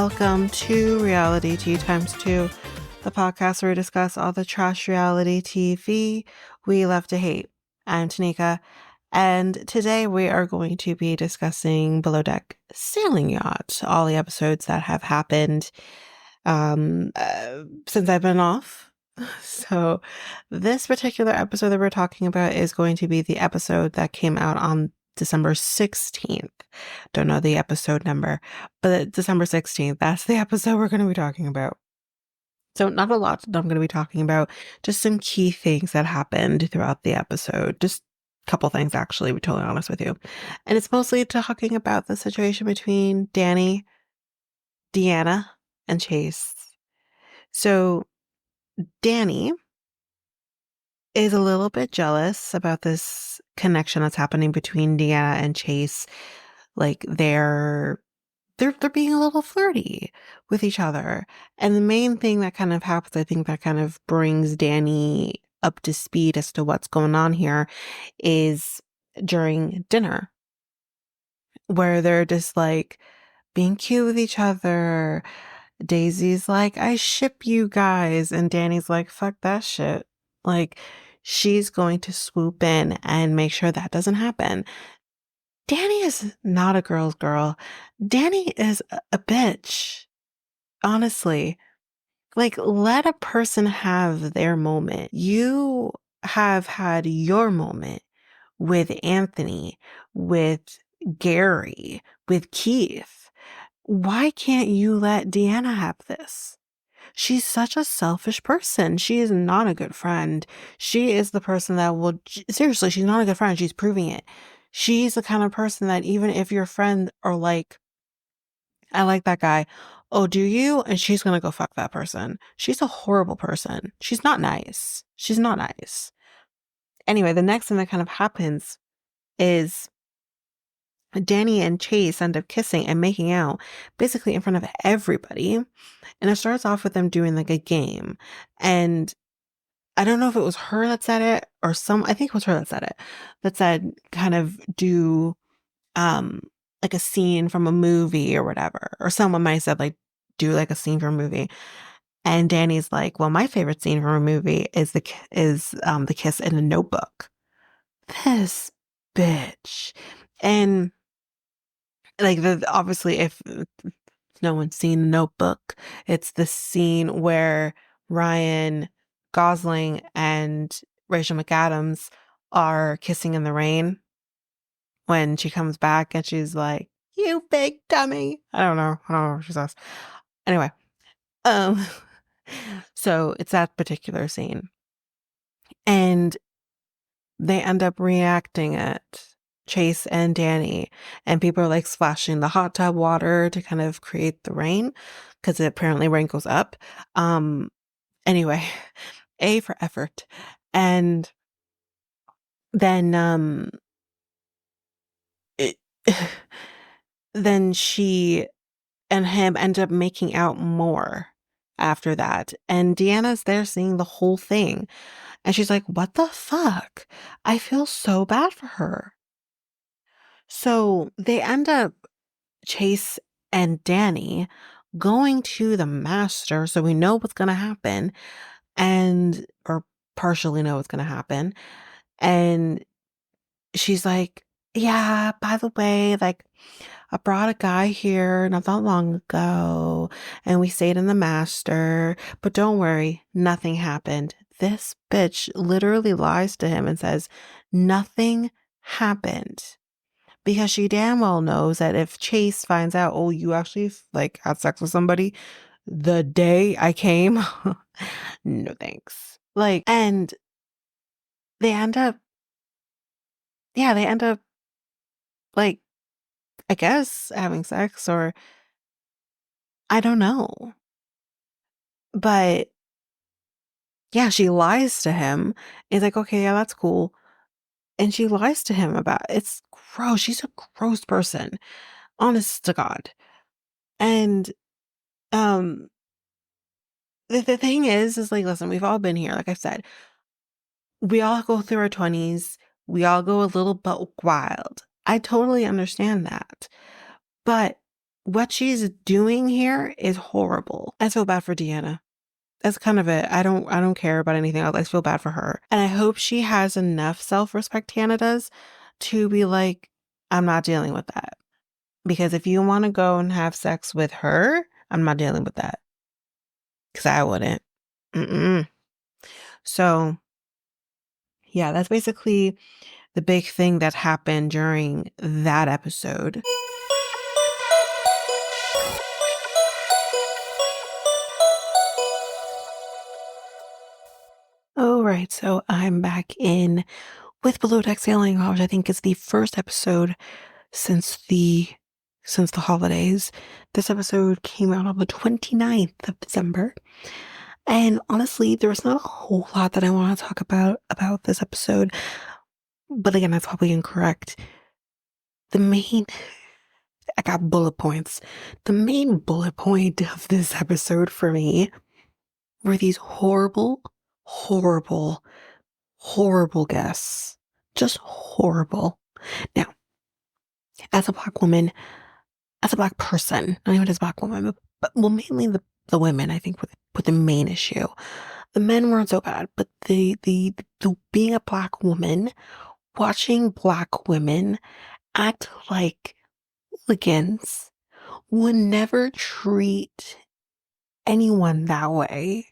Welcome to Reality Tea Times 2, the podcast where we discuss all the trash reality TV we love to hate. I'm Tanika, and today we are going to be discussing Below Deck Sailing Yacht, all the episodes that have happened since I've been off. So this particular episode that we're talking about is going to be the episode that came out on December 16th. Don't know the episode number, but December 16th, that's the episode we're going to be talking about. So not a lot that I'm going to be talking about, just some key things that happened throughout the episode. Just a couple things, actually, to be totally honest with you. And it's mostly talking about the situation between Danny, Deanna, and Chase. So Danny is a little bit jealous about this connection that's happening between Deanna and Chase. Like they're being a little flirty with each other. And the main thing that kind of happens, I think that kind of brings Danny up to speed as to what's going on here, is during dinner, where they're just like being cute with each other. Daisy's like, I ship you guys. And Danny's like, fuck that shit. Like, she's going to swoop in and make sure that doesn't happen. Danny is not a girl's girl. Danny is a bitch. Honestly. Like, let a person have their moment. You have had your moment with Anthony, with Gary, with Keith. Why can't you let Deanna have this? She's such a selfish person. She is not a good friend. She is the person that will, seriously, she's not a good friend. She's proving it. She's the kind of person that even if your friend are like, I like that guy. Oh, do you? And she's going to go fuck that person. She's a horrible person. She's not nice. She's not nice. Anyway, the next thing that kind of happens is Danny and Chase end up kissing and making out basically in front of everybody. And it starts off with them doing like a game. And I don't know if it was her that said it or I think it was her that said it, that said kind of do like a scene from a movie or whatever. Or someone might have said like do like a scene from a movie. And Danny's like, well, my favorite scene from a movie is the kiss in a Notebook. This bitch. And like obviously if no one's seen the Notebook, it's the scene where Ryan Gosling and Rachel McAdams are kissing in the rain when she comes back and she's like, you big dummy. I don't know what she says. Anyway, so it's that particular scene. And they end up reacting it, Chase and Danny, and people are like splashing the hot tub water to kind of create the rain because it apparently rain goes up. Anyway, A for effort. And then it, then she and him end up making out more after that. And Deanna's there seeing the whole thing. And she's like, what the fuck? I feel so bad for her. So they end up, Chase and Danny, going to the master so we know what's going to happen or partially know what's going to happen. And she's like, yeah, by the way, like, I brought a guy here not that long ago and we stayed in the master, but don't worry, nothing happened. This bitch literally lies to him and says nothing happened because she damn well knows that if Chase finds out, oh, you actually like had sex with somebody the day I came, no thanks. Like, and they end up, like, I guess having sex or I don't know. But yeah, she lies to him. He's like, okay, yeah, that's cool. And she lies to him about it's gross. She's a gross person. Honest to God. And um the thing is like, listen, we've all been here. Like I said, we all go through our 20s. We all go a little bit wild. I totally understand that. But what she's doing here is horrible. I feel bad for Deanna. That's kind of it. I don't care about anything else. I feel bad for her. And I hope she has enough self-respect, Hannah does, to be like, I'm not dealing with that. Because if you want to go and have sex with her, I'm not dealing with that. Because I wouldn't. Mm-mm. So, yeah, that's basically the big thing that happened during that episode. All right, so I'm back in with Below Deck Sailing, which I think is the first episode since the holidays. This episode came out on the 29th of December. And honestly, there was not a whole lot that I want to talk about this episode. But again, that's probably incorrect. I got bullet points. The main bullet point of this episode for me were these horrible, horrible, horrible guests. Just horrible. Now, as a Black woman, as a Black person, not even as a Black woman, but well, mainly the women, I think, with the main issue. The men weren't so bad, but the being a Black woman, watching Black women act like hooligans would never treat anyone that way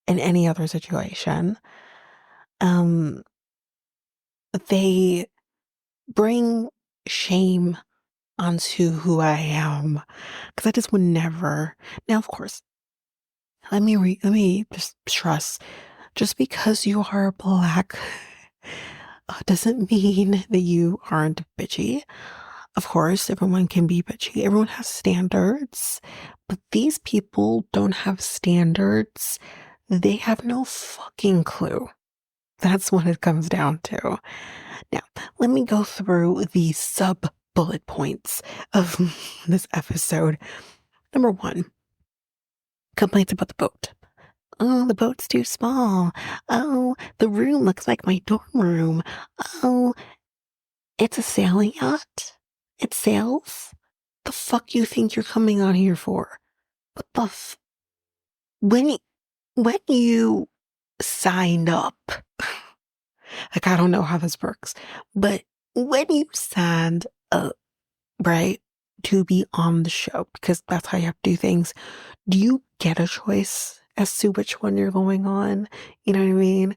in any other situation. They bring shame onto who I am because I just would never. Now, of course, let me just stress: just because you are Black doesn't mean that you aren't bitchy. Of course, everyone can be bitchy. Everyone has standards, but these people don't have standards. They have no fucking clue. That's what it comes down to. Now, let me go through the sub bullet points of this episode. Number one, complaints about the boat. Oh, the boat's too small. Oh, the room looks like my dorm room. Oh, it's a sailing yacht. It sails. The fuck you think you're coming on here for? What the when you signed up, like I don't know how this works, but when you signed up, right, to be on the show, because that's how you have to do things, do you get a choice as to which one you're going on? You know what I mean?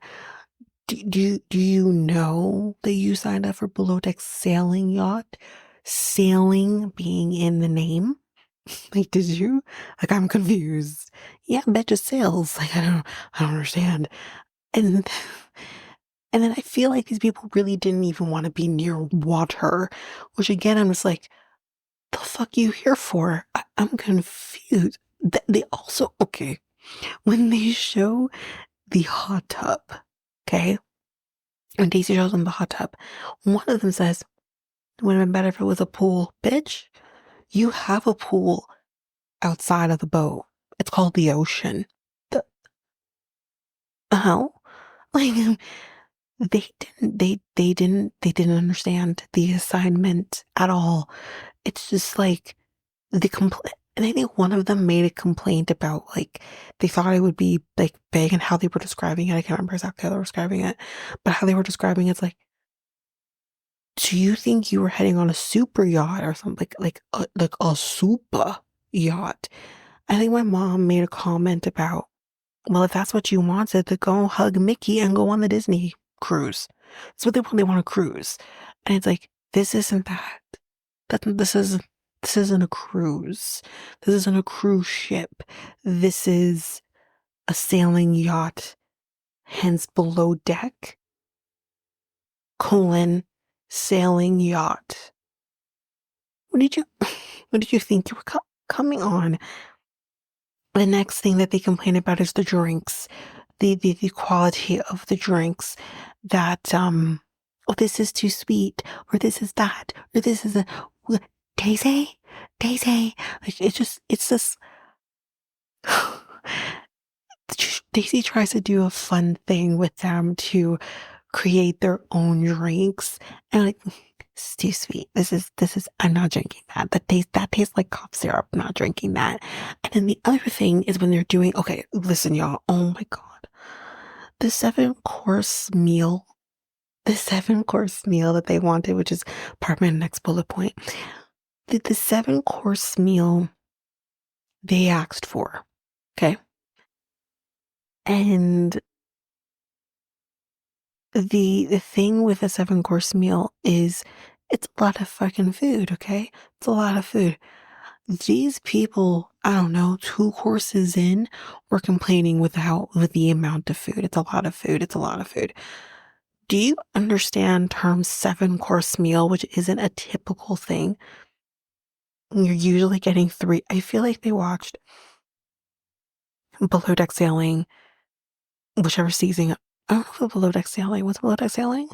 Do you know that you signed up for Below Deck Sailing Yacht? Sailing being in the name? Like, did you? Like, I'm confused. Yeah, I bet just sails. Like, I don't understand. And and then I feel like these people really didn't even want to be near water, which again, I'm just like, the fuck you here for? I'm confused. They also, okay, when they show the hot tub, okay, when Daisy shows them the hot tub, one of them says, it would have been better if it was a pool. Bitch, you have a pool outside of the boat. It's called the ocean. The hell? Like, they didn't understand the assignment at all. It's just like the complaint. And I think one of them made a complaint about like they thought it would be like big and how they were describing it. I can't remember exactly how they were describing it, but how they were describing it's like, do you think you were heading on a super yacht or something like a super yacht? I think my mom made a comment about, well, if that's what you wanted, to go hug Mickey and go on the Disney cruise. That's what they want. They want a cruise, and it's like this isn't that. This isn't a cruise. This isn't a cruise ship. This is a sailing yacht. Hence, below deck, sailing yacht. What did you, what did you think you were coming on? The next thing that they complain about is the drinks, the quality of the drinks. That oh, this is too sweet, or this is that, or this is a Daisy. Like it's just. Daisy tries to do a fun thing with them to create their own drinks, and like, It's too sweet. I'm not drinking that. That tastes like cough syrup. I'm not drinking that. And then the other thing is when they're doing, okay, listen, y'all. Oh my God. The seven course meal, the 7 course meal that they wanted, which is part of my next bullet point. The 7 course meal they asked for. Okay. And the thing with a 7 course meal is it's a lot of fucking food, okay? It's a lot of food. These people, I don't know, 2 courses in, were complaining with the amount of food. It's a lot of food. It's a lot of food. Do you understand term 7 course meal, which isn't a typical thing? You're usually getting three. I feel like they watched Below Deck Sailing, whichever season. I don't know if it was Below Deck Sailing. Was it Below Deck Sailing?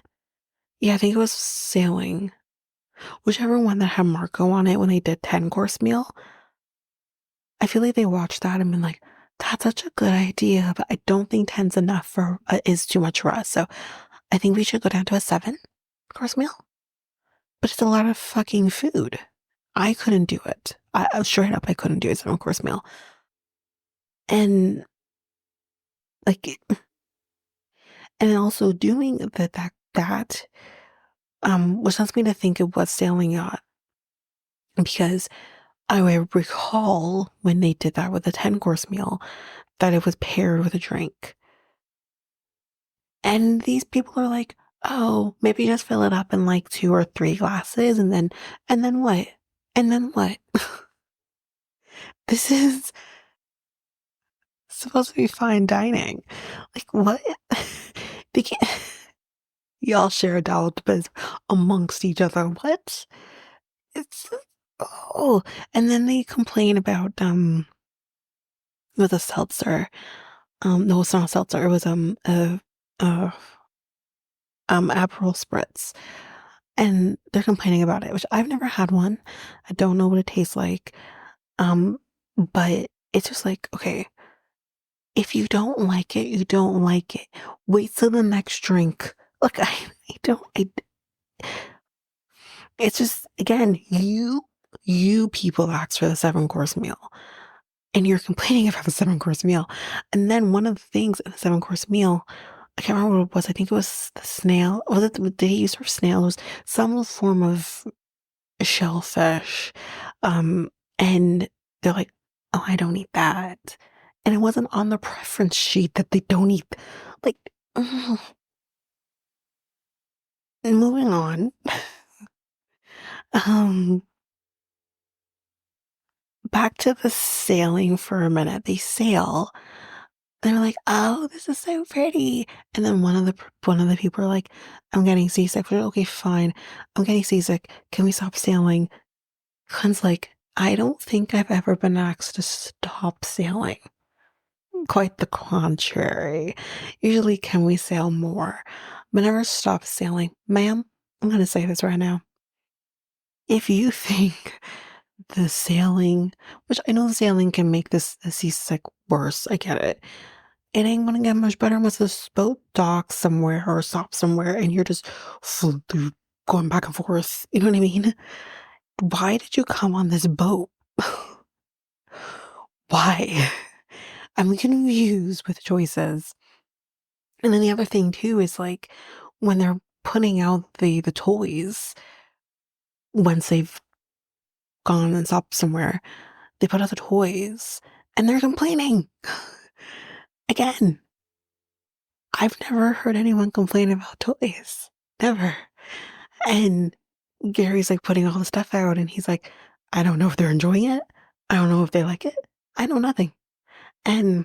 Yeah, I think it was Sailing. Whichever one that had Marco on it when they did 10 course meal. I feel like they watched that and been like, that's such a good idea, but I don't think 10's enough for is too much for us. So I think we should go down to a 7 course meal. But it's a lot of fucking food. I couldn't do it. Straight up, I couldn't do a 7 course meal. And like, and also doing that, which leads me to think of what sailing yacht, because I recall when they did that with a 10 course meal that it was paired with a drink. And these people are like, oh, maybe just fill it up in like 2 or 3 glasses and then what? And then what? This is supposed to be fine dining. Like, what? They can't, y'all share a dollar biz amongst each other. What? It's, oh, and then they complain about, with a seltzer. No, it's not a seltzer. It was, uh, Aperol Spritz. And they're complaining about it, which I've never had one. I don't know what it tastes like. But it's just like, okay, if you don't like it, you don't like it. Wait till the next drink. Look, I don't, it's just, again, you people asked for the 7 course meal and you're complaining about the 7 course meal. And then one of the things in the 7 course meal, I can't remember what it was. I think it was the snail. Was it, did he use for snail? It was some form of shellfish. Um, and they're like, oh, I don't eat that. And it wasn't on the preference sheet that they don't eat. Like, moving on. Um, back to the sailing for a minute. They sail. They're like, oh, this is so pretty. And then one of the people are like, I'm getting seasick. We're like, okay, fine. I'm getting seasick. Can we stop sailing? Khan's like, I don't think I've ever been asked to stop sailing. Quite the contrary. Usually, can we sail more? But never stop sailing. Ma'am, I'm going to say this right now. If you think the sailing, which I know the sailing can make the seasick worse, I get it. It ain't gonna get much better unless this boat docks somewhere or stops somewhere and you're just going back and forth. You know what I mean? Why did you come on this boat? Why? I'm confused with choices. And then the other thing too is like when they're putting out the toys, once they've gone and stopped somewhere, they put out the toys and they're complaining. Again, I've never heard anyone complain about toys. Never. And Gary's like putting all the stuff out and he's like, I don't know if they're enjoying it. I don't know if they like it. I know nothing. And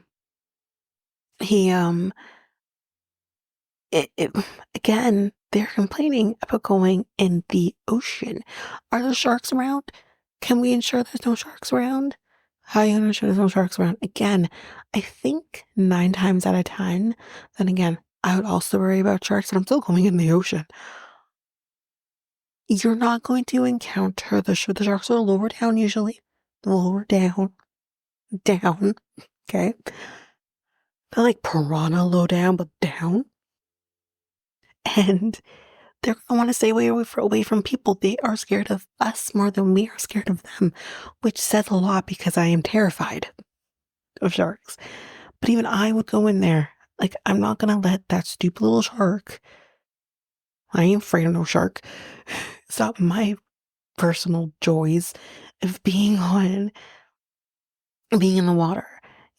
he it again, they're complaining about going in the ocean. Are there sharks around? Can we ensure there's no sharks around? How are you gonna ensure there's no sharks around? Again, I think 9 times out of 10, then again, I would also worry about sharks, and I'm still going in the ocean. You're not going to encounter the sharks are lower down usually. Lower down. Down. Okay. They're like piranha low down, but down. And They're going to want to stay away from people. They are scared of us more than we are scared of them, which says a lot because I am terrified of sharks. But even I would go in there. Like, I'm not going to let that stupid little shark, I ain't afraid of no shark, stop my personal joys of being in the water.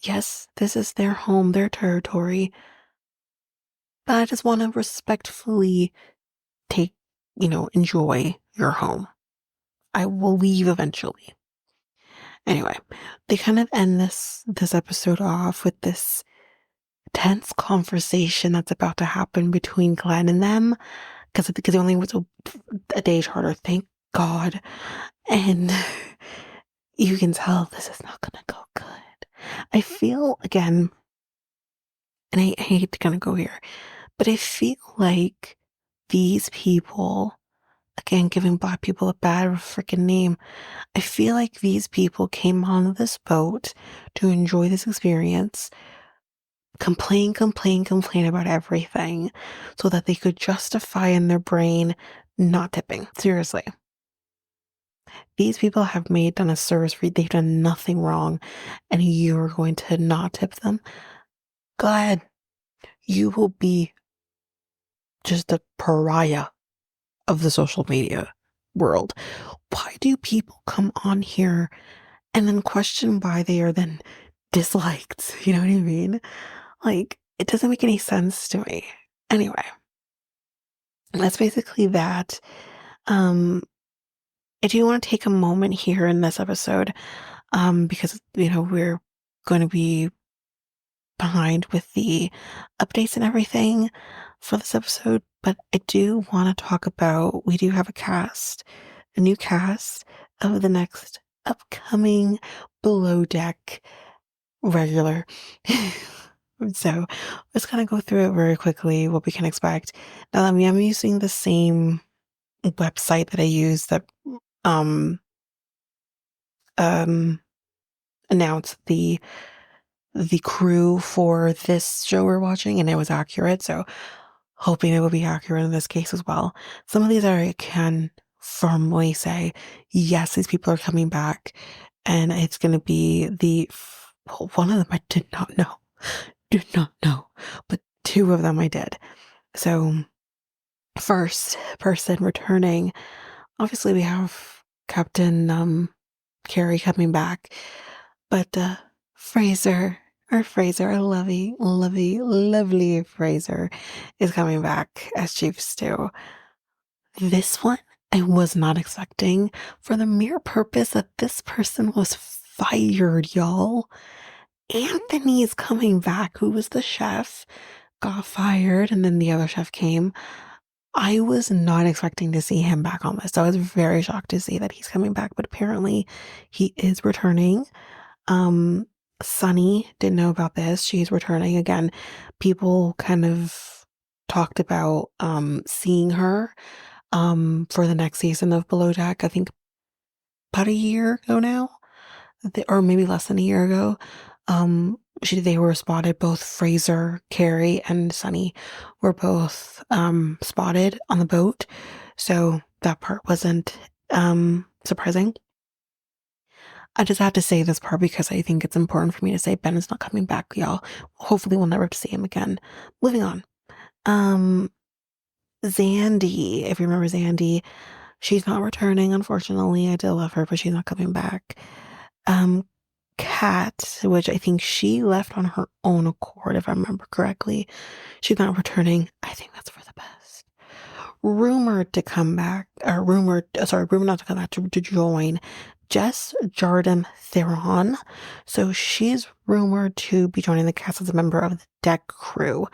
Yes, this is their home, their territory, but I just want to respectfully take, enjoy your home. I will leave eventually. Anyway, they kind of end this episode off with this tense conversation that's about to happen between Glenn and them because it only was a day shorter, thank God. And you can tell this is not gonna go good. I feel again, and I hate to kind of go here, but I feel like these people, again, giving Black people a bad freaking name, I feel like these people came on this boat to enjoy this experience, complain about everything so that they could justify in their brain not tipping. Seriously. These people have done a service for you. They've done nothing wrong, and you're going to not tip them. Glad you will be just a pariah of the social media world. Why do people come on here and then question why they are then disliked? You know what I mean? Like, it doesn't make any sense to me. Anyway, that's basically that. I do want to take a moment here in this episode, because, we're going to be behind with the updates and everything for this episode, but I do want to talk about, we do have a new cast of the next upcoming Below Deck regular. So let's kind of go through it very quickly, what we can expect. Now, I'm using the same website that I used that announced the crew for this show we're watching, and it was accurate, so hoping it will be accurate in this case as well. Some of these I can firmly say, yes, these people are coming back, and it's going to be one of them I did not know, but two of them I did. So, first person returning, obviously we have Captain Carrie coming back, but Fraser, lovely Fraser is coming back as Chief Stew. This one I was not expecting, for the mere purpose that this person was fired, y'all. Anthony is coming back, who was the chef, got fired, and then the other chef came. I was not expecting to see him back on this. I was very shocked to see that he's coming back, but apparently he is returning. Sunny didn't know about this. She's returning again. People kind of talked about seeing her for the next season of Below Deck. I think about a year ago now, or maybe less than a year ago. They were spotted, both Fraser, Carrie, and Sunny were both spotted on the boat. So that part wasn't surprising. I just have to say this part because I think it's important for me to say Ben is not coming back, y'all. Hopefully we'll never see him again. Moving on. Zandy, if you remember Zandy, she's not returning, unfortunately. I did love her, but she's not coming back. Kat, which I think she left on her own accord, if I remember correctly. She's not returning. I think that's for the best. Rumored not to come back, to join Jess Jardim Theron. So she's rumored to be joining the cast as a member of the deck crew.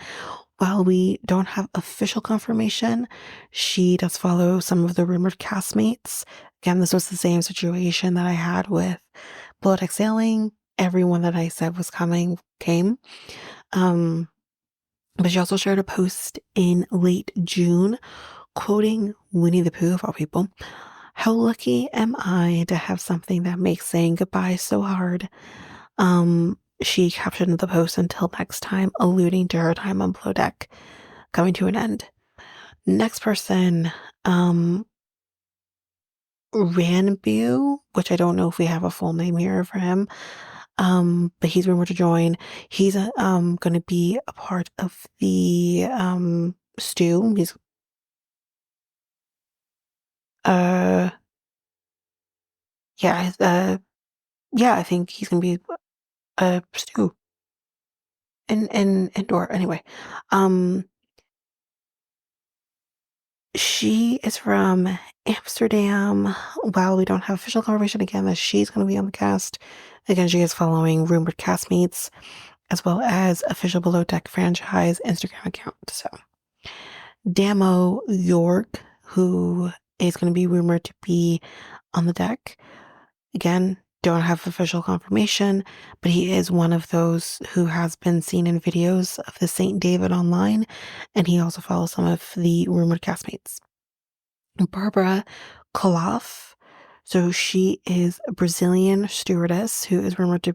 While we don't have official confirmation, she does follow some of the rumored castmates. Again, this was the same situation that I had with Below Deck Sailing. Everyone that I said was coming came. But she also shared a post in late June quoting Winnie the Pooh, of all people. How lucky am I to have something that makes saying goodbye so hard? She captioned the post, until next time, alluding to her time on Below Deck coming to an end. Next person, Ranbu, which I don't know if we have a full name here for him. But he's rumored to join. He's going to be a part of the stew. He's uh yeah, yeah, I think he's going to be stew in indoor anyway. Um she is from Amsterdam. While we don't have official confirmation again that she's going to be on the cast, again, she is following rumored castmates as well as official Below Deck franchise Instagram account. So, Damo York, who is going to be rumored to be on the deck. Again, don't have official confirmation, but he is one of those who has been seen in videos of the St. David online, and he also follows some of the rumored castmates. Barbara Koloff. So she is a Brazilian stewardess who is rumored to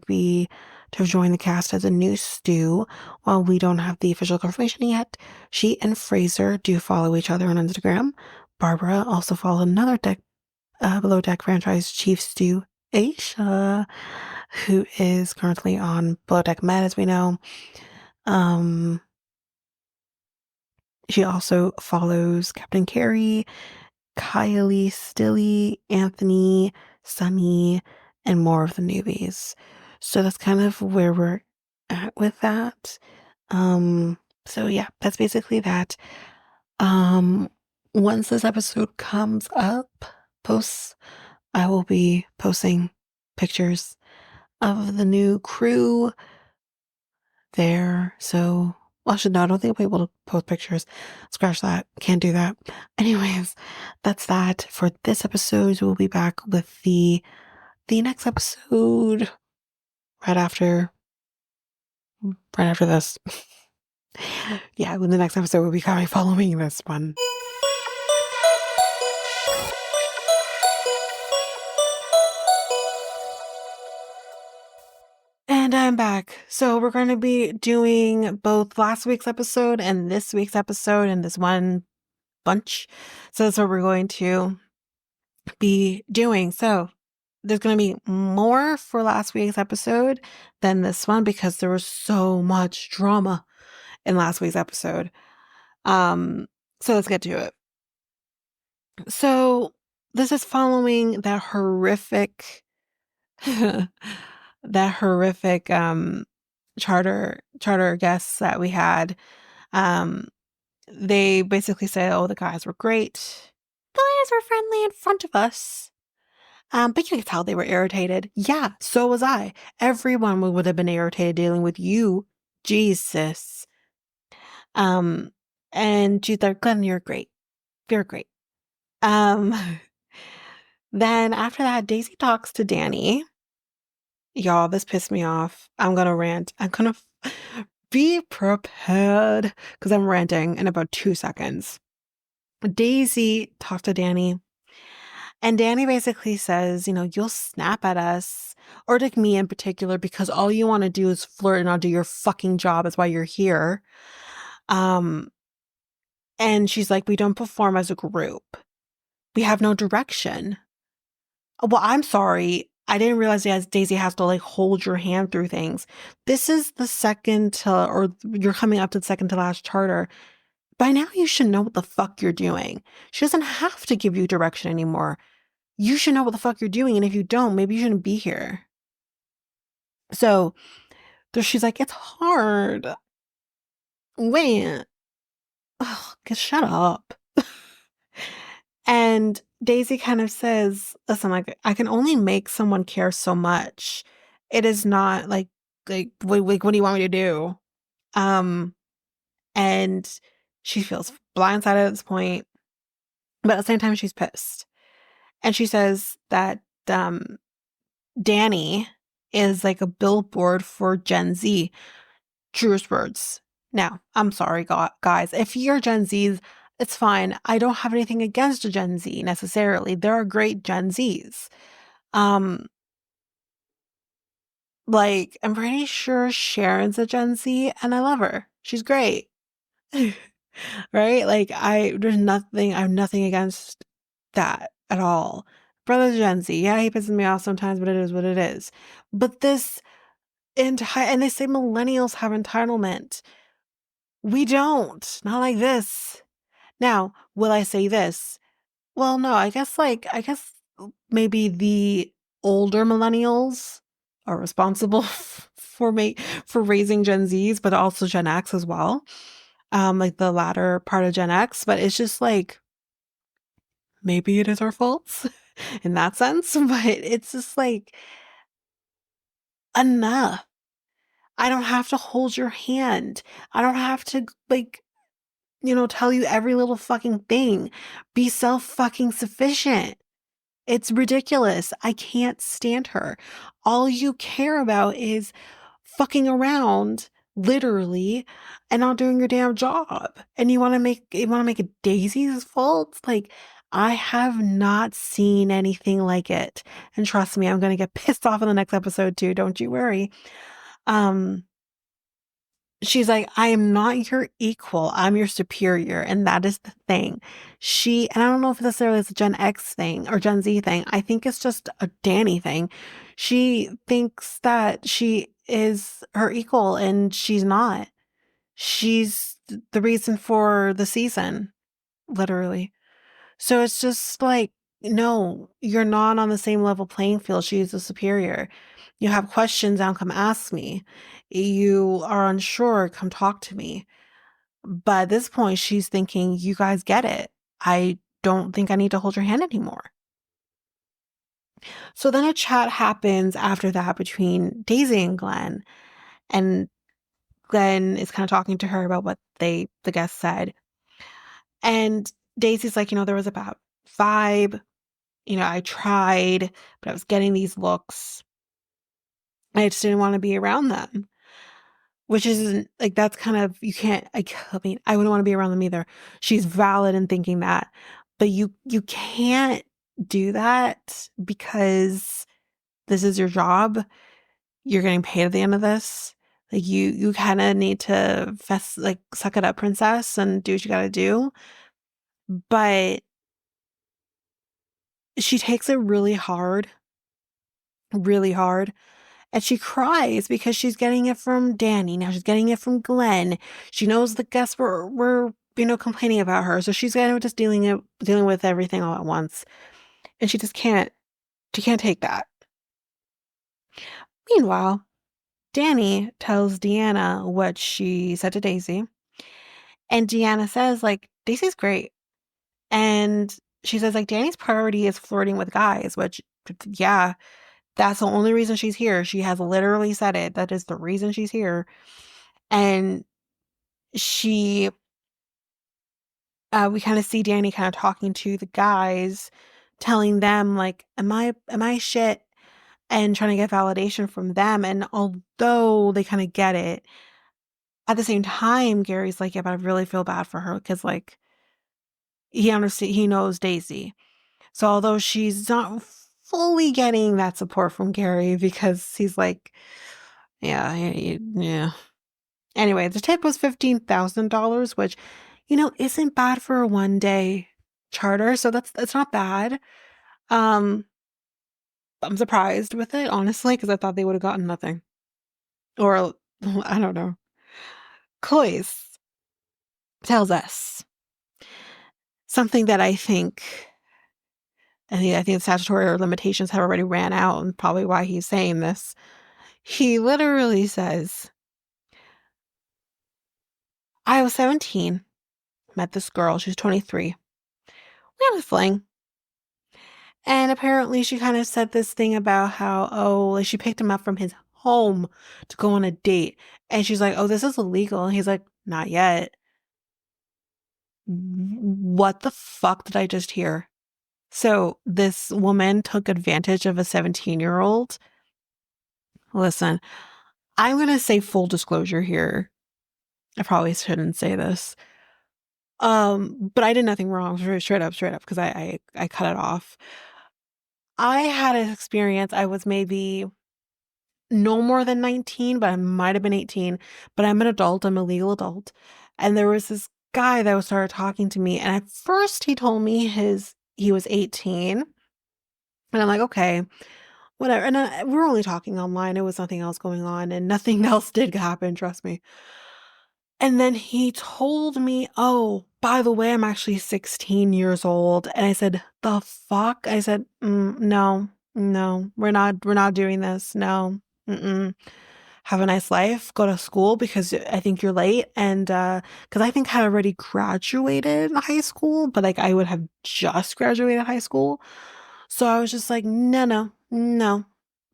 have joined the cast as a new stew. While we don't have the official confirmation yet, she and Fraser do follow each other on Instagram. Barbara also followed another Below Deck franchise chief stew, Aisha, who is currently on Below Deck Med, as we know. She also follows Captain Carey, Kylie, Stilly, Anthony, Sunny, and more of the newbies. So that's kind of where we're at with that. So yeah, that's basically that. Um, Once this episode comes up, posts, I will be posting pictures of the new crew there. So, well, actually, no, I don't think I'll be able to post pictures. Scratch that. Can't do that. Anyways, that's that for this episode. We'll be back with the next episode right after this. Yeah, when the next episode will be coming following this one. And I'm back. So we're going to be doing both last week's episode and this week's episode in this one bunch. So that's what we're going to be doing. So there's going to be more for last week's episode than this one because there was so much drama in last week's episode. So let's get to it. So this is following that horrific charter guests that we had. They basically said, oh, the guys were great. The ladies were friendly in front of us. But you could tell they were irritated. Yeah, so was I. Everyone would have been irritated dealing with you. Jesus. And she's like, Glenn, you're great. You're great. Um, then after that, Daisy talks to Danny. Y'all, this pissed me off. I'm gonna rant. I'm gonna be prepared because I'm ranting in about 2 seconds. Daisy talks to Danny. And Danny basically says, you know, you'll snap at us, or like me in particular, because all you want to do is flirt and not do your fucking job. That's why you're here. And she's like, we don't perform as a group. We have no direction. Well, I'm sorry. I didn't realize Daisy has to like hold your hand through things. This is the second to, or you're coming up to the second to last charter. By now, you should know what the fuck you're doing. She doesn't have to give you direction anymore. You should know what the fuck you're doing. And if you don't, maybe you shouldn't be here. So she's like, it's hard. Wait. Ugh, shut up. And Daisy kind of says, listen, like, I can only make someone care so much. It is not like what do you want me to do? And she feels blindsided at this point, but at the same time, she's pissed. And she says that Danny is like a billboard for Gen Z. Truest words. Now, I'm sorry, guys. If you're Gen Zs, it's fine. I don't have anything against a Gen Z necessarily. There are great Gen Zs. Like, I'm pretty sure Sharon's a Gen Z and I love her. She's great. right? Like I have nothing against that at all. Brother Gen Z, yeah, he pisses me off sometimes, but it is what it is. But this entire, and they say millennials have entitlement. We don't. Not like this. Now, will I say this? Well, no, I guess maybe the older millennials are responsible for raising Gen Zs, but also Gen X as well. Like the latter part of Gen X, but it's just like maybe it is our faults in that sense, but it's just like enough. I don't have to hold your hand. I don't have to like, tell you every little fucking thing. Be self fucking sufficient. It's ridiculous. I can't stand her. All you care about is fucking around, literally, and not doing your damn job. And you want to make it Daisy's fault? Like, I have not seen anything like it. And trust me, I'm going to get pissed off in the next episode too. Don't you worry. Um, She's like, I am not your equal. I'm your superior. And that is the thing. And I don't know if necessarily it's a Gen X thing or Gen Z thing. I think it's just a Danny thing. She thinks that she is her equal and she's not. She's the reason for the season, literally. So it's just like, no, you're not on the same level playing field. She's a superior. You have questions now, come ask me. You are unsure, come talk to me. But at this point, she's thinking, you guys get it. I don't think I need to hold your hand anymore. So then a chat happens after that between Daisy and Glenn. And Glenn is kind of talking to her about what the guest said. And Daisy's like, there was a bad vibe. I tried, but I was getting these looks. I just didn't want to be around them, which isn't like that's kind of, you can't, I mean, I wouldn't want to be around them either. She's valid in thinking that, but you can't do that because this is your job. You're getting paid at the end of this. Like you kind of need to suck it up, princess, and do what you got to do. But she takes it really hard, really hard. And she cries because she's getting it from Danny. Now she's getting it from Glenn. She knows the guests were complaining about her. So she's kind of just dealing with everything all at once. And she can't take that. Meanwhile, Danny tells Deanna what she said to Daisy. And Deanna says, like, Daisy's great. And she says, like, Danny's priority is flirting with guys, which, yeah, that's the only reason she's here. She has literally said it. That is the reason she's here. And we kind of see Danny kind of talking to the guys, telling them like, am I shit? And trying to get validation from them. And although they kind of get it, at the same time, Gary's like, yeah, but I really feel bad for her because like he knows Daisy. So although she's not fully getting that support from Gary because he's like, yeah, yeah. Anyway, the tip was $15,000, which, isn't bad for a 1-day charter. So that's not bad. I'm surprised with it, honestly, because I thought they would have gotten nothing. Or, I don't know. Cloyce tells us something that I think the statutory limitations have already ran out, and probably why he's saying this. He literally says, I was 17, met this girl, she's 23. We had a fling. And apparently she kind of said this thing about how, like she picked him up from his home to go on a date. And she's like, oh, this is illegal. And he's like, not yet. What the fuck did I just hear? So this woman took advantage of a 17-year-old. Listen, I'm going to say full disclosure here. I probably shouldn't say this. But I did nothing wrong, straight up, because I cut it off. I had an experience. I was maybe no more than 19, but I might have been 18. But I'm an adult. I'm a legal adult. And there was this guy that started talking to me, and at first he told me he was 18, and I'm like, okay, whatever. And we were only talking online. It was nothing else going on, and nothing else did happen. Trust me. And then he told me, "Oh, by the way, I'm actually 16 years old." And I said, "The fuck?" I said, "No, no, we're not doing this. No, mm-mm. Have a nice life. Go to school because I think you're late." And because I think I had already graduated high school, but like I would have just graduated high school. So I was just like, "No, no, no,"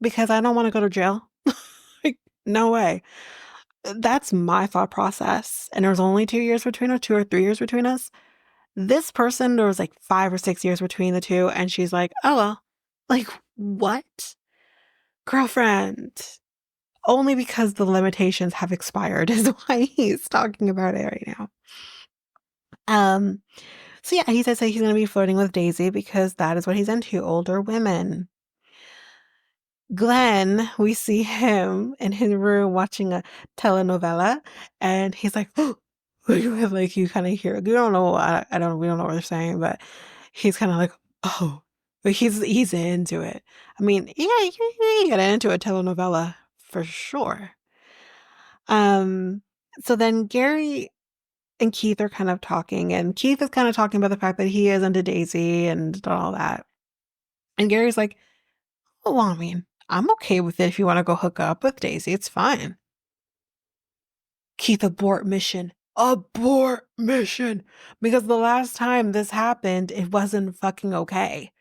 because I don't want to go to jail. Like, no way. That's my thought process. And there was only 2 years between us, 2 or 3 years between us. This person, there was like 5 or 6 years between the two. And she's like, oh, well, like, what? Girlfriend. Only because the limitations have expired is why he's talking about it right now. Um, so yeah, he says that he's going to be flirting with Daisy because that is what he's into, older women. Glenn, we see him in his room watching a telenovela, and he's like, oh, like you kind of hear, you don't know, we don't know what they're saying, but he's kind of like, oh, but he's into it. I mean, yeah, you get into a telenovela for sure. Um, so then Gary and Keith are kind of talking, and Keith is kind of talking about the fact that he is into Daisy and all that. And Gary's like, well, I mean, I'm okay with it if you want to go hook up with Daisy. It's fine. Keith, abort mission. Abort mission. Because the last time this happened, it wasn't fucking okay.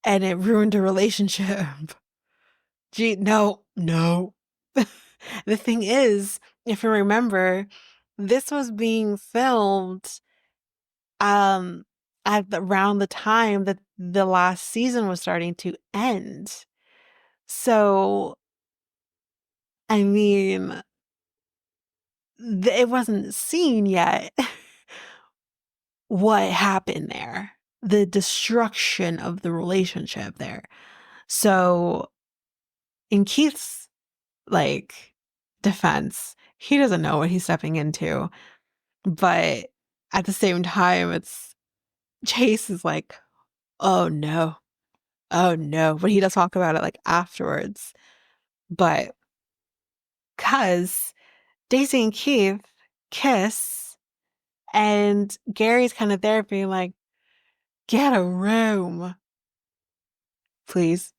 And it ruined a relationship. Gee, no, no. The thing is, if you remember, this was being filmed um around the time that the last season was starting to end. So, I mean, it wasn't seen yet what happened there, the destruction of the relationship there. So in Keith's like defense, he doesn't know what he's stepping into, but at the same time, it's Chase is like, oh no, oh no, but he does talk about it like afterwards. But because Daisy and Keith kiss, and Gary's kind of there being like, get a room, please.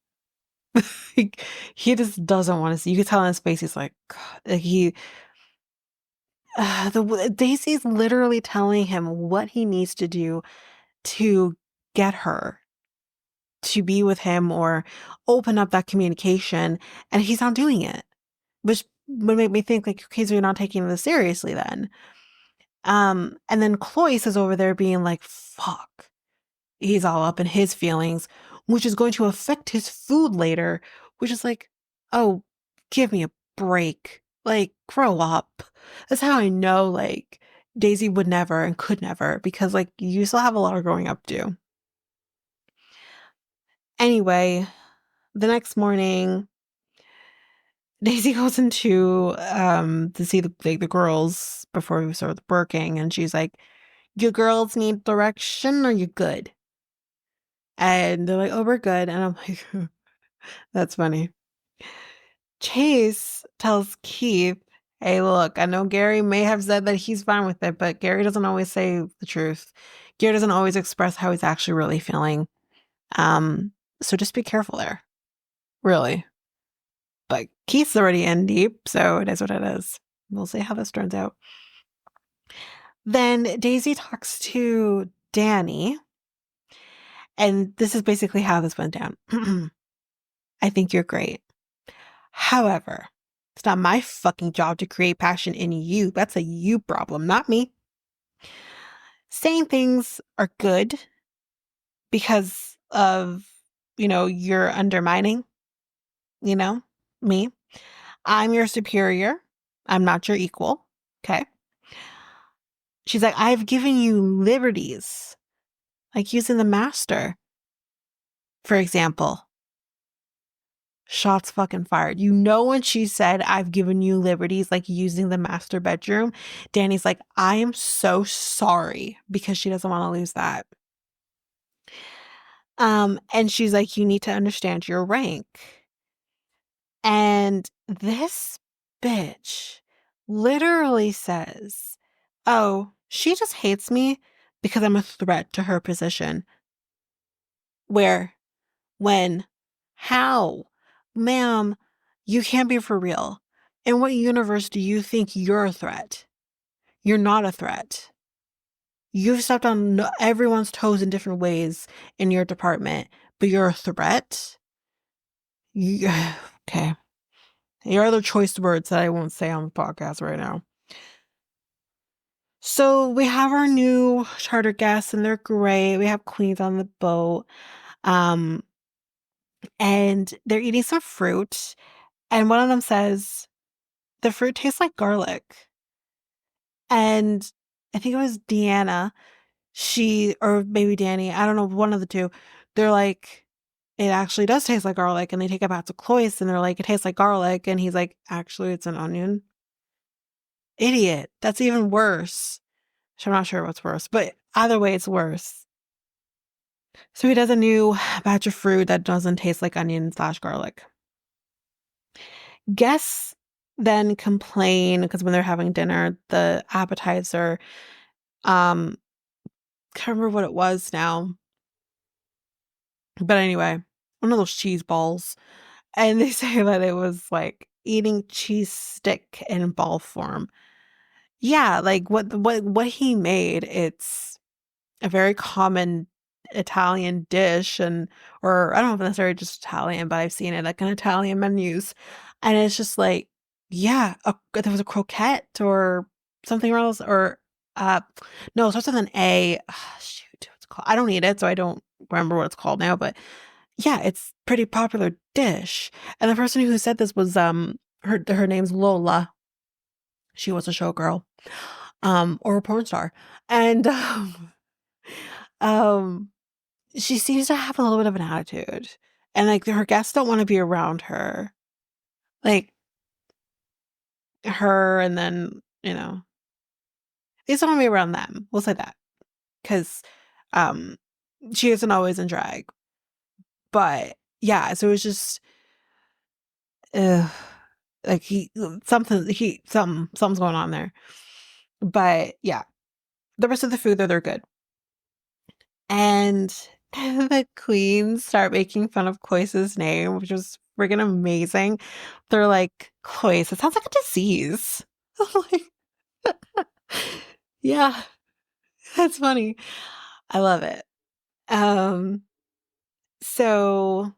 He just doesn't want to see. You can tell in his face, he's like, God, like Daisy's literally telling him what he needs to do to get her to be with him or open up that communication, and he's not doing it, which would make me think like, okay, so you're not taking this seriously then. And then Cloyce is over there being like, fuck. He's all up in his feelings, which is going to affect his food later, which is like, oh, give me a break. Like, grow up. That's how I know, like, Daisy would never and could never, because, like, you still have a lot of growing up to do. Anyway, the next morning, Daisy goes into to see the girls before we start working, and she's like, you girls need direction, or you good? And they're like, oh, we're good. And I'm like, that's funny. Chase tells Keith, hey, look, I know Gary may have said that he's fine with it, but Gary doesn't always say the truth. Gary doesn't always express how he's actually really feeling. So just be careful there. Really. But Keith's already in deep, so it is what it is. We'll see how this turns out. Then Daisy talks to Danny, and this is basically how this went down. I think you're great. However, it's not my fucking job to create passion in you. That's a you problem, not me. Saying things are good because of, you're undermining, me. I'm your superior. I'm not your equal. Okay. She's like, I've given you liberties, like using the master, for example. shots fucking fired. You know, when she said, I've given you liberties, like using the master bedroom, Danny's like, I am so sorry, because she doesn't want to lose that. And she's like, you need to understand your rank. And this bitch literally says, oh, she just hates me because I'm a threat to her position. Where? When? How? Ma'am, you can't be for real. In what universe do you think you're a threat? You're not a threat. You've stepped on everyone's toes in different ways in your department, but you're a threat? Okay. Your other choice words that I won't say on the podcast right now. So we have our new charter guests, and they're great. We have queens on the boat. And they're eating some fruit. And one of them says, the fruit tastes like garlic. And I think it was Deanna, or maybe Danny, I don't know, one of the two. They're like, it actually does taste like garlic. And they take it back to Cloyce and they're like, it tastes like garlic. And he's like, actually, it's an onion. Idiot. That's even worse. So I'm not sure what's worse, but either way, it's worse. So he does a new batch of fruit that doesn't taste like onion/garlic. Guests then complain because when they're having dinner, the appetizer, can't remember what it was now. But anyway, one of those cheese balls. And they say that it was like eating cheese stick in ball form. Yeah, like what he made, it's a very common Italian dish, or I don't know if necessarily just Italian, but I've seen it like in Italian menus. And it's just like, yeah, there was a croquette or something else, or no, it starts with an A. Shoot, what's it called? I don't eat it, so I don't remember what it's called now, but yeah, it's pretty popular dish. And the person who said this was her name's Lola. She was a showgirl, or a porn star. And um she seems to have a little bit of an attitude. And like her guests don't want to be around her. Like her, and then, they just don't want to be around them. We'll say that. Because she isn't always in drag. But yeah, so it was just like something's going on there. But yeah, the rest of the food, they're good. And the queens start making fun of Cloyce's name, which was friggin' amazing. They're like, Cloyce, it sounds like a disease. I'm like, yeah, that's funny. I love it. So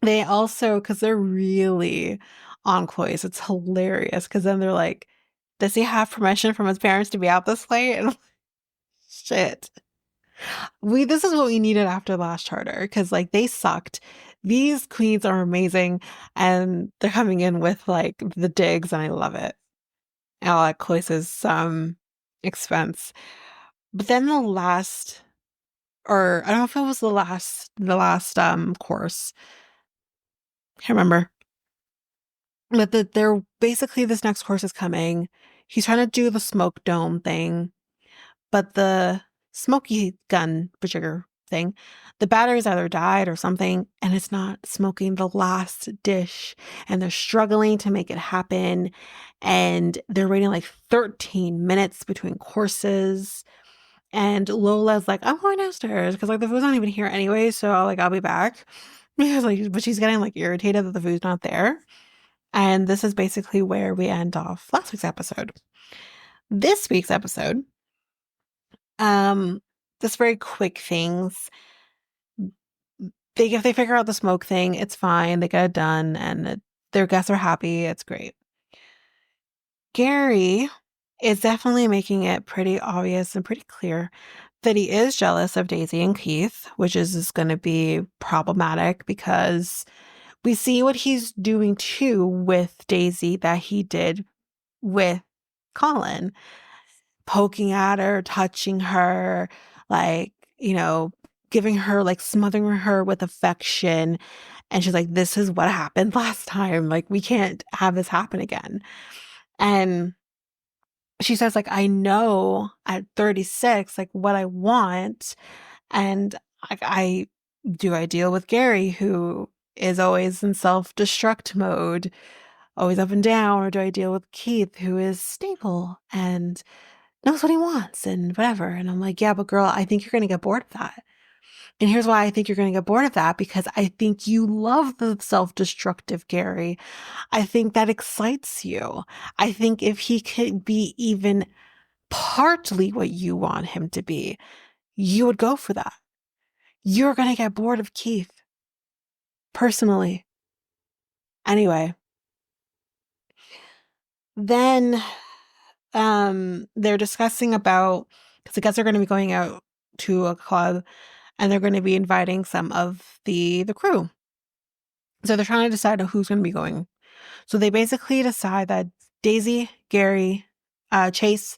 they also, because they're really on Cloyce, it's hilarious. Because then they're like, does he have permission from his parents to be out this late? And shit. This is what we needed after last charter, because like they sucked. These queens are amazing, and they're coming in with like the digs, and I love it. All at Cloyce's expense. But then the last, or I don't know if it was the last course. Can't remember. But they're basically, this next course is coming. He's trying to do the smoke dome thing, but the smoky gun bajigger thing, the battery's either died or something, and it's not smoking the last dish, and they're struggling to make it happen, and they're waiting like 13 minutes between courses, and Lola's like, I'm going downstairs because like the food's not even here anyway, so I'll be back. Because like, but she's getting like irritated that the food's not there. And this is basically where we end off last week's episode. This week's episode, just very quick things. If they figure out the smoke thing, it's fine. They get it done, and their guests are happy. It's great. Gary is definitely making it pretty obvious and pretty clear that he is jealous of Daisy and Keith, which is going to be problematic because we see what he's doing too with Daisy that he did with Colin, poking at her, touching her, like, giving her, like, smothering her with affection. And she's like, this is what happened last time. Like, we can't have this happen again. And she says, like, I know at 36, like, what I want. And I deal with Gary, who is always in self-destruct mode, always up and down, or do I deal with Keith, who is stable and knows what he wants and whatever? And I'm like, yeah, but girl, I think you're going to get bored of that. And here's why I think you're going to get bored of that, because I think you love the self-destructive Gary. I think that excites you. I think if he could be even partly what you want him to be, you would go for that. You're going to get bored of Keith. Personally. Anyway. Then they're discussing about, because I guess they're going to be going out to a club and they're going to be inviting some of the crew. So they're trying to decide who's going to be going. So they basically decide that Daisy, Gary, Chase,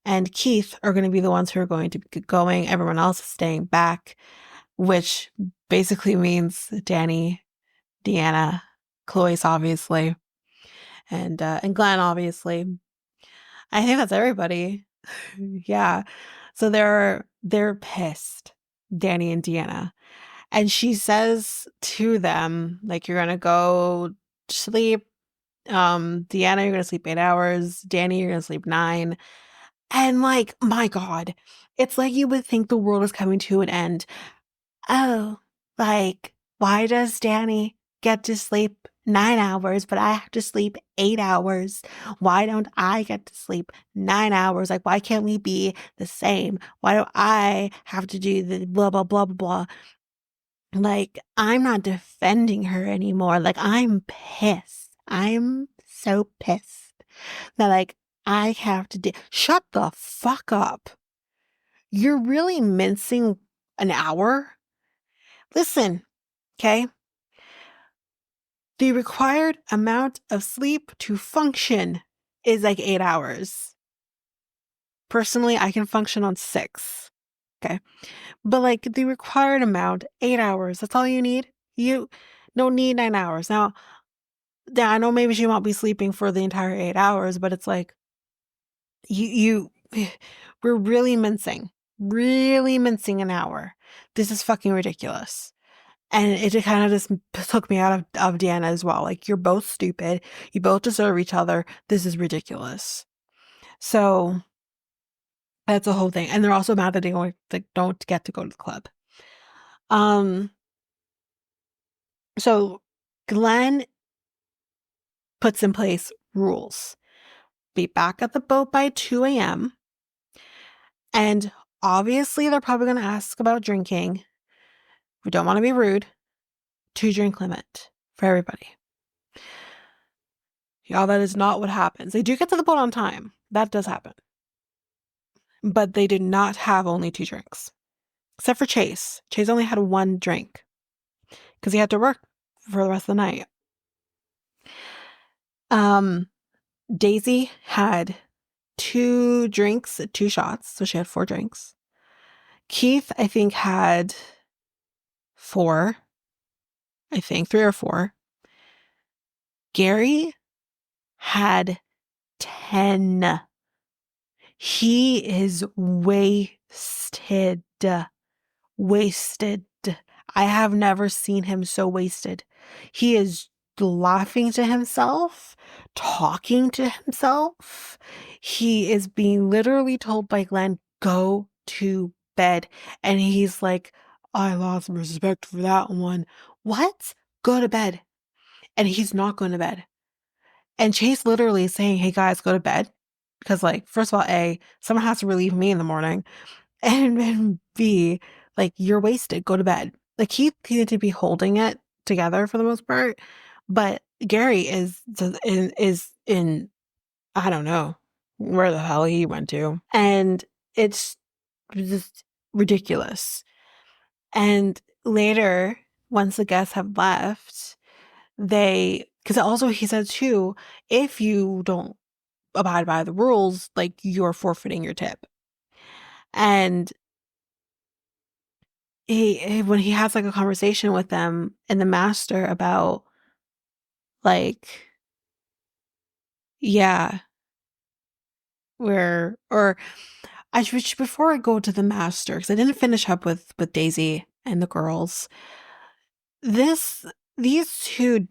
and Keith are going to be the ones who are going to be going. Everyone else is staying back, which basically means Danny, Deanna, Cloyce, obviously, and Glenn, obviously. I think that's everybody. Yeah. So they're pissed, Danny and Deanna. And she says to them, like, you're gonna go sleep. Deanna, you're gonna sleep 8 hours. Danny, you're gonna sleep 9. And like, my God, it's like you would think the world is coming to an end. Oh, like, why does Danny get to sleep 9 hours, but I have to sleep 8 hours? Why don't I get to sleep 9 hours? Like, why can't we be the same? Why do I have to do the blah, blah, blah, blah, blah? Like, I'm not defending her anymore. Like, I'm pissed. I'm so pissed that, like, I have to shut the fuck up. You're really mincing an hour? Listen, okay? The required amount of sleep to function is like 8 hours. Personally, I can function on 6. Okay. But like the required amount, 8 hours, that's all you need. You don't need 9 hours. Now, yeah, I know maybe she won't be sleeping for the entire 8 hours, but it's like, we're really mincing an hour. This is fucking ridiculous. And it kind of just took me out of Deanna as well. Like, you're both stupid. You both deserve each other. This is ridiculous. So that's the whole thing. And they're also mad that they don't get to go to the club. So Glenn puts in place rules. Be back at the boat by 2 a.m. And obviously they're probably going to ask about drinking. We don't want to be rude. 2-drink limit for everybody. Y'all, that is not what happens. They do get to the boat on time. That does happen. But they did not have only 2 drinks. Except for Chase. Chase only had 1 drink. Because he had to work for the rest of the night. Daisy had 2 drinks, 2 shots. So she had 4 drinks. Keith, I think, had 4. I think 3 or 4. Gary had 10. He is wasted. Wasted. I have never seen him so wasted. He is laughing to himself, talking to himself. He is being literally told by Glenn, go to bed. And he's like, I lost respect for that one. What? Go to bed. And he's not going to bed. And Chase literally is saying, hey guys, go to bed. Because, like, first of all, A, someone has to relieve me in the morning. And B, like, you're wasted. Go to bed. Like, he needed to be holding it together for the most part. But Gary is in I don't know where the hell he went to. And it's just ridiculous. And later, once the guests have left, because also he said too, if you don't abide by the rules, like, you're forfeiting your tip. And when he has like a conversation with them and the master about like, yeah, where, or I should, before I go to the master, because I didn't finish up with Daisy and the girls, this, these two,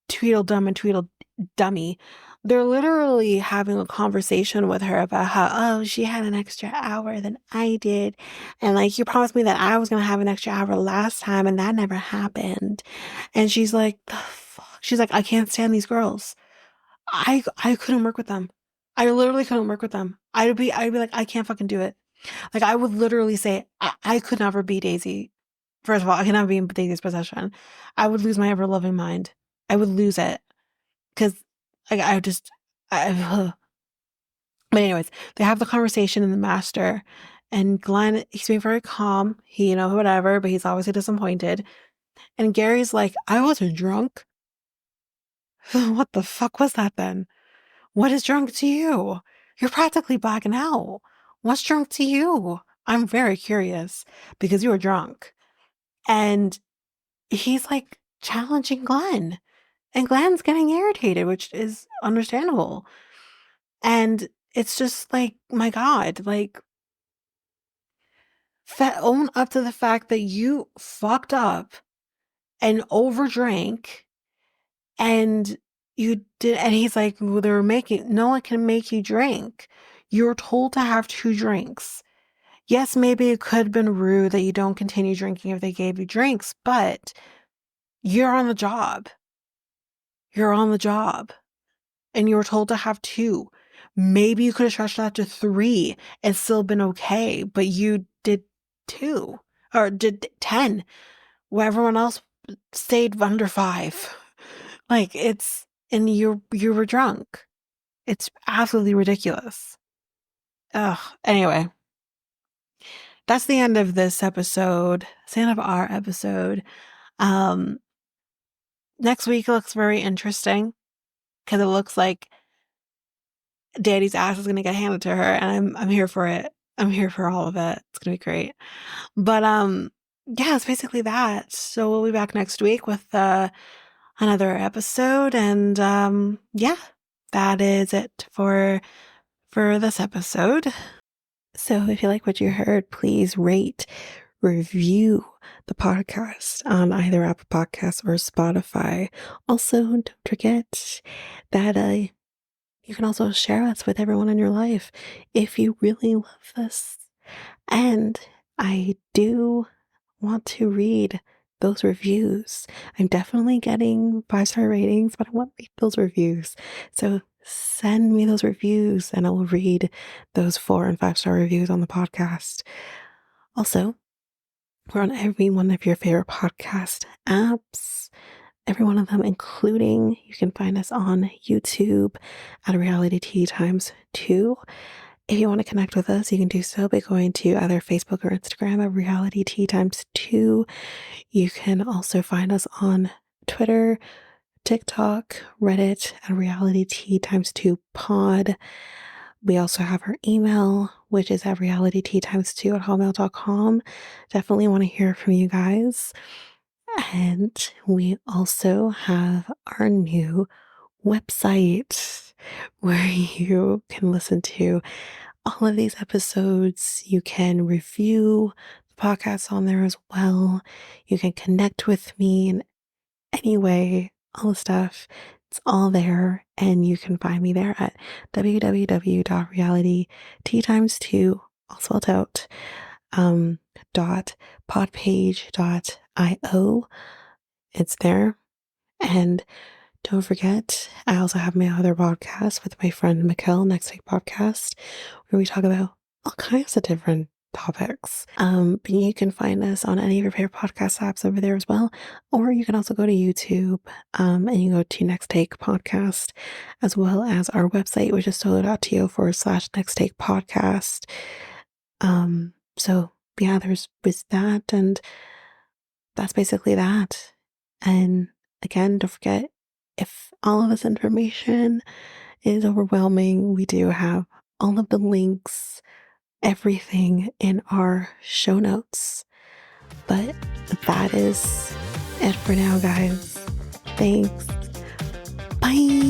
Tweedledum and Tweedledummy, they're literally having a conversation with her about how, oh, she had an extra hour than I did. And like, you promised me that I was going to have an extra hour last time, and that never happened. And she's like, the fuck? She's like, I can't stand these girls. I couldn't work with them. I literally couldn't work with them. I'd be like, I can't fucking do it. Like, I would literally say, I could never be Daisy. First of all, I could never be in Daisy's possession. I would lose my ever loving mind. I would lose it. Because like, but anyways, they have the conversation in the master, and Glenn, he's being very calm. He, whatever, but he's obviously disappointed. And Gary's like, I wasn't drunk. What the fuck was that then? What is drunk to you? You're practically blacking out. What's drunk to you? I'm very curious because you were drunk. And he's like challenging Glenn. And Glenn's getting irritated, which is understandable. And it's just like, my God, like, own up to the fact that you fucked up and overdrank, and you did. And he's like, well, no one can make you drink. You're told to have 2 drinks. Yes, maybe it could have been rude that you don't continue drinking if they gave you drinks, but you're on the job. You're on the job. And you were told to have 2. Maybe you could have stretched that to 3 and still been okay, but you did 2 or did 10, where everyone else stayed under 5. Like, and you were drunk. It's absolutely ridiculous. Ugh. Anyway, that's the end of this episode. It's the end of our episode. Next week looks very interesting because it looks like Daddy's ass is gonna get handed to her, and I'm here for it. I'm here for all of it. It's gonna be great. But yeah, it's basically that. So we'll be back next week with another episode, and yeah, that is it for this episode. So if you like what you heard, please rate, review the podcast on either Apple Podcasts or Spotify. Also, don't forget that you can also share us with everyone in your life if you really love this. And I do want to read those reviews. I'm definitely getting 5-star ratings, but I want to read those reviews. So send me those reviews and I'll read those 4 and 5-star reviews on the podcast. Also, we're on every one of your favorite podcast apps. Every one of them, including, you can find us on YouTube at Reality Tea Times 2. If you want to connect with us, you can do so by going to either Facebook or Instagram at Reality Tea Times 2. You can also find us on Twitter, TikTok, Reddit at Reality Tea Times 2 Pod. We also have our email, which is at realityteatimes2 at hotmail.com. Definitely want to hear from you guys. And we also have our new website where you can listen to all of these episodes. You can review the podcast on there as well. You can connect with me in any way, all the stuff. It's all there, and you can find me there at www.realityteatimes2, all spelled out, .podpage.io. It's there. And don't forget, I also have my other podcast with my friend Mikkel, Next Take Podcast, where we talk about all kinds of different topics. But you can find us on any of your favorite podcast apps over there as well. Or you can also go to YouTube and you go to Next Take Podcast, as well as our website, which is solo.to/Next Take Podcast. So yeah, there's that, and that's basically that. And again, don't forget, if all of this information is overwhelming, we do have all of the links, everything in our show notes. But that is it for now, guys. Thanks. Bye.